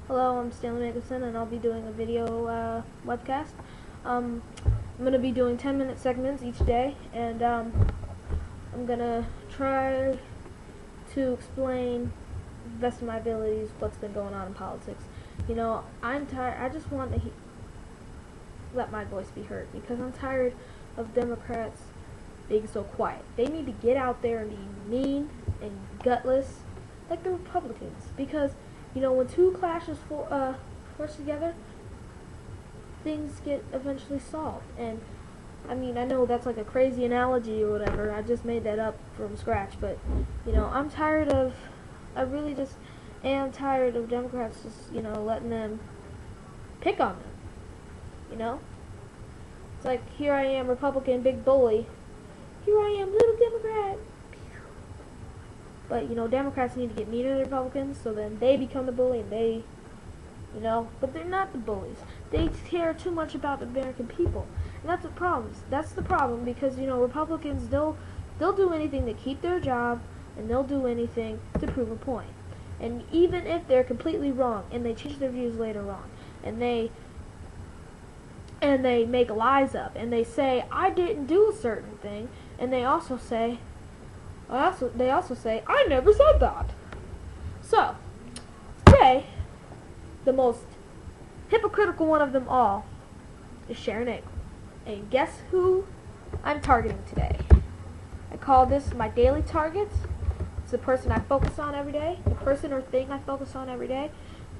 Hello, I'm Stanley Nicholson, and I'll be doing a video webcast. I'm going to be doing 10-minute segments each day, and I'm going to try to explain the best of my abilities what's been going on in politics. You know, I'm tired. I just want to let my voice be heard, because I'm tired of Democrats being so quiet. They need to get out there and be mean and gutless like the Republicans, because you know, when two clashes force together, things get eventually solved. And I mean, I know that's like a crazy analogy or whatever. I just made that up from scratch. But you know, I really just am tired of Democrats just, you know, letting them pick on them. You know, it's like, here I am, Republican, big bully. Here I am, little Democrat. But, you know, Democrats need to get meaner than Republicans, so then they become the bully, and they, you know, but they're not the bullies. They care too much about the American people, and that's the problem. That's the problem, because, you know, Republicans, they'll do anything to keep their job, and they'll do anything to prove a point. And even if they're completely wrong, and they change their views later on, and they make lies up, and they say, I didn't do a certain thing, and they also say, I never said that. So, today, the most hypocritical one of them all is Sharron Angel. And guess who I'm targeting today? I call this my daily targets. It's the person I focus on every day, the person or thing I focus on every day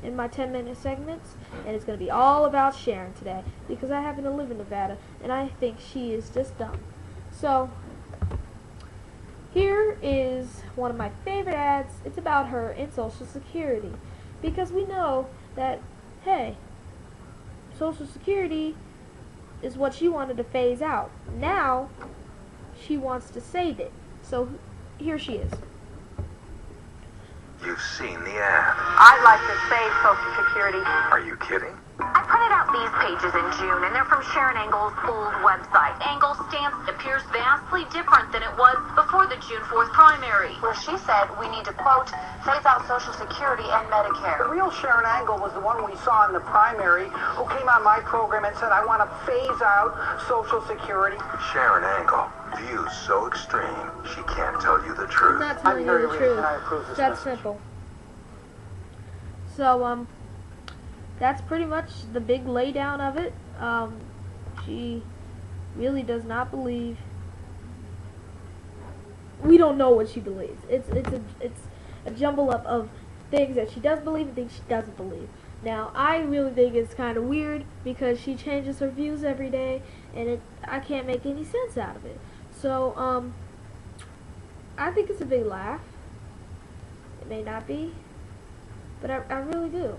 in my 10-minute segments. And it's going to be all about Sharron today, because I happen to live in Nevada, and I think she is just dumb. So, here is one of my favorite ads. It's about her in Social Security, because we know that, hey, Social Security is what she wanted to phase out. Now she wants to save it. So here she is. You've seen the ad. I'd like to save Social Security. Are you kidding? I printed out these pages in June, and they're from Sharron Angel's old website. Angel's stance appears vastly different than it was before the June 4th primary, where she said we need to, quote, phase out Social Security and Medicare. The real Sharron Angel was the one we saw in the primary who came on my program and said, I want to phase out Social Security. Sharron Angel, views so extreme, she can't tell you the truth. I'm not telling you the truth. That's simple. So, that's pretty much the big laydown of it. She really does not believe. We don't know what she believes. It's a jumble up of things that she does believe and things she doesn't believe. Now, I really think it's kind of weird, because she changes her views every day, and I can't make any sense out of it. So, I think it's a big laugh. It may not be, but I really do.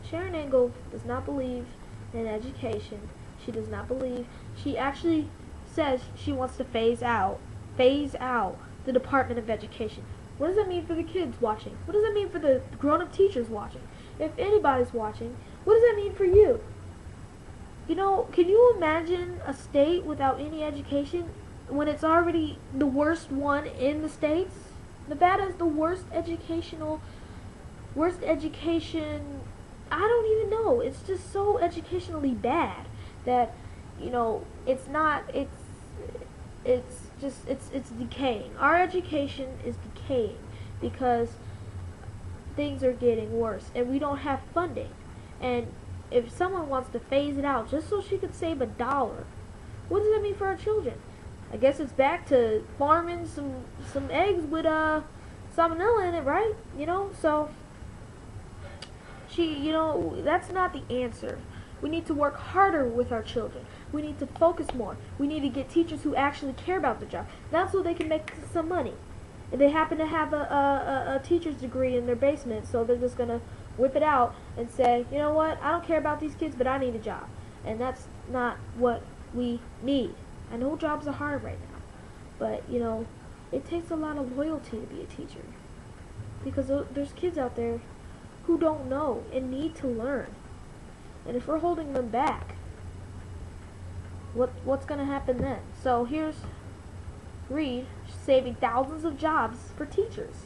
Sharron Angel does not believe in education. She does not believe. She actually says she wants to phase out the Department of Education. What does that mean for the kids watching? What does that mean for the grown-up teachers watching? If anybody's watching, what does that mean for you? You know, can you imagine a state without any education when it's already the worst one in the states? Nevada is the worst education. I don't even know. It's just so educationally bad that, you know, it's decaying. Our education is decaying because things are getting worse, and we don't have funding. And if someone wants to phase it out just so she could save $1, what does that mean for our children? I guess it's back to farming some eggs with salmonella in it, right? You know, so you know, that's not the answer. We need to work harder with our children. We need to focus more. We need to get teachers who actually care about the job. That's so they can make some money. And they happen to have a teacher's degree in their basement, so they're just going to whip it out and say, you know what, I don't care about these kids, but I need a job. And that's not what we need. I know jobs are hard right now, but, you know, it takes a lot of loyalty to be a teacher. Because there's kids out there who don't know and need to learn. And if we're holding them back, what's going to happen then? So here's Reed saving thousands of jobs for teachers.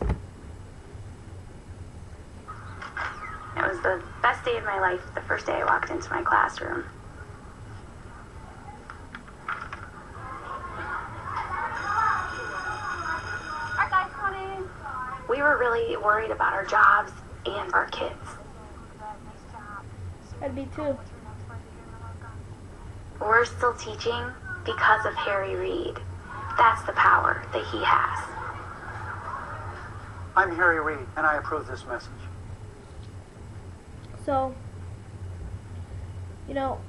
the best day of my life the first day I walked into my classroom. Alright guys, come on in. We were really worried about our jobs and our kids. I'd be too. We're still teaching because of Harry Reid. That's the power that he has. I'm Harry Reid, and I approve this message. So, you know,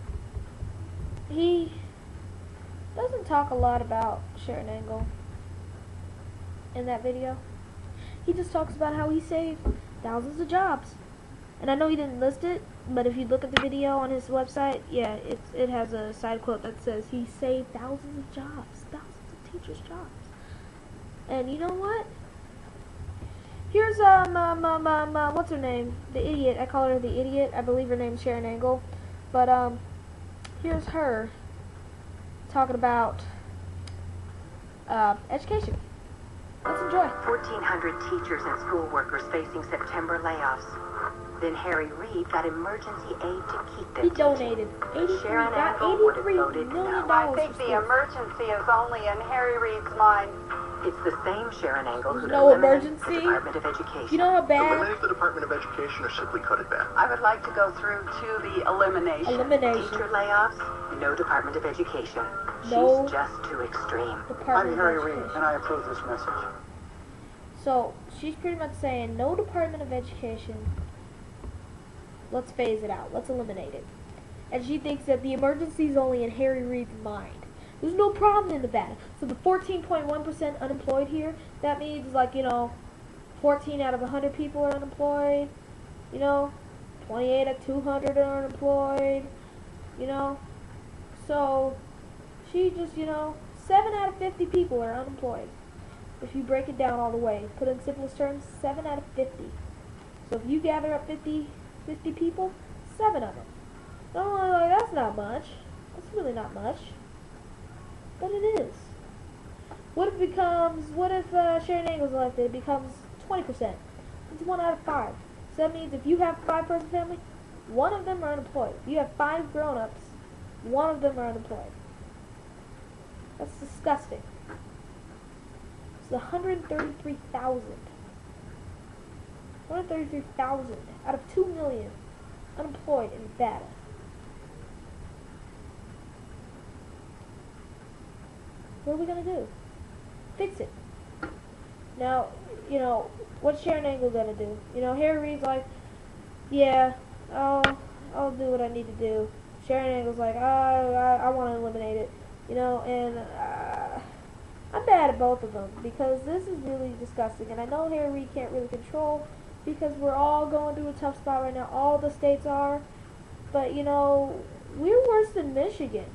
he doesn't talk a lot about Sharron Angel in that video. He just talks about how he saved thousands of jobs. And I know he didn't list it, but if you look at the video on his website, yeah, it has a side quote that says he saved thousands of jobs, thousands of teachers' jobs. And you know what? Here's what's her name? The idiot. I call her the idiot. I believe her name's Sharron Angel. But here's her talking about education. Let's enjoy. 1,400 teachers and school workers facing September layoffs. Then Harry Reid got emergency aid to keep them He donated Sharron got Angel would have $83 voted million. no. I think the emergency is only in Harry Reid's mind. It's the same Sharon Angle who No eliminated emergency. the Department of Education. You know how bad Eliminate the Department of Education or simply cut it back. I would like to go through to the elimination. Teacher layoffs, no Department of Education. No She's just too extreme. Department I'm Harry of Reid, Education. and I approve this message. So she's pretty much saying no Department of Education. Let's phase it out. Let's eliminate it. And she thinks that the emergency is only in Harry Reid's mind. There's no problem in Nevada. So the 14.1% unemployed here, that means 14 out of 100 people are unemployed. 28 out of 200 are unemployed. So she just, 7 out of 50 people are unemployed. If you break it down all the way, put in simplest terms, 7 out of 50. So if you gather up 50 people, 7 of them. Oh, that's not much. That's really not much. But it is. What if Sharron Angel's elected, it becomes 20%. It's 1 out of 5. So that means if you have a 5-person family, 1 of them are unemployed. If you have 5 grown-ups, 1 of them are unemployed. That's disgusting. It's 133,000. 133,000 out of 2 million unemployed in Nevada. What are we gonna do? Fix it. Now, what's Sharron Angel gonna do? Harry Reid's like, yeah, I'll do what I need to do. Sharron Angel's like, I want to eliminate it. And I'm mad at both of them because this is really disgusting. And I know Harry Reid can't really control because we're all going through a tough spot right now. All the states are. But, we're worse than Michigan.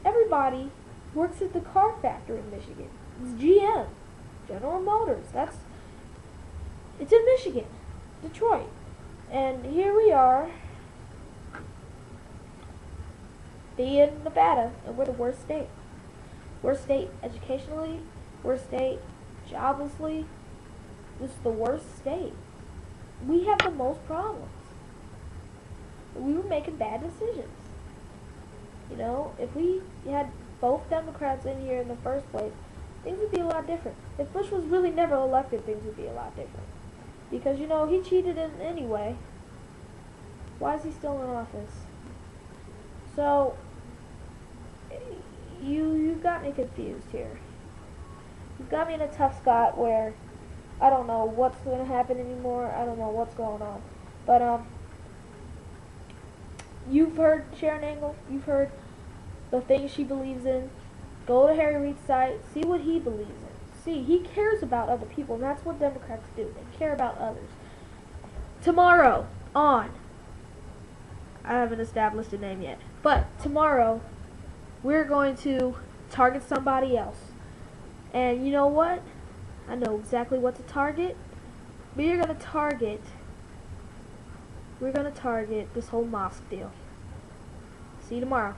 Everybody works at the car factory in Michigan. It's GM, General Motors. It's in Michigan, Detroit. And here we are, being Nevada, and we're the worst state. Worst state educationally, worst state joblessly. This is the worst state. We have the most problems. We were making bad decisions. If we had both Democrats in here in the first place, things would be a lot different. If Bush was really never elected, things would be a lot different. Because, he cheated in anyway. Why is he still in office? So, you've got me confused here. You've got me in a tough spot where I don't know what's going to happen anymore. I don't know what's going on. But, you've heard Sharron Angel. You've heard the things she believes in. Go to Harry Reid's site. See what he believes in. See, he cares about other people, and that's what Democrats do. They care about others. Tomorrow, I haven't established a name yet, but tomorrow, we're going to target somebody else. And you know what? I know exactly what to target. We're going to target this whole mosque deal. See you tomorrow.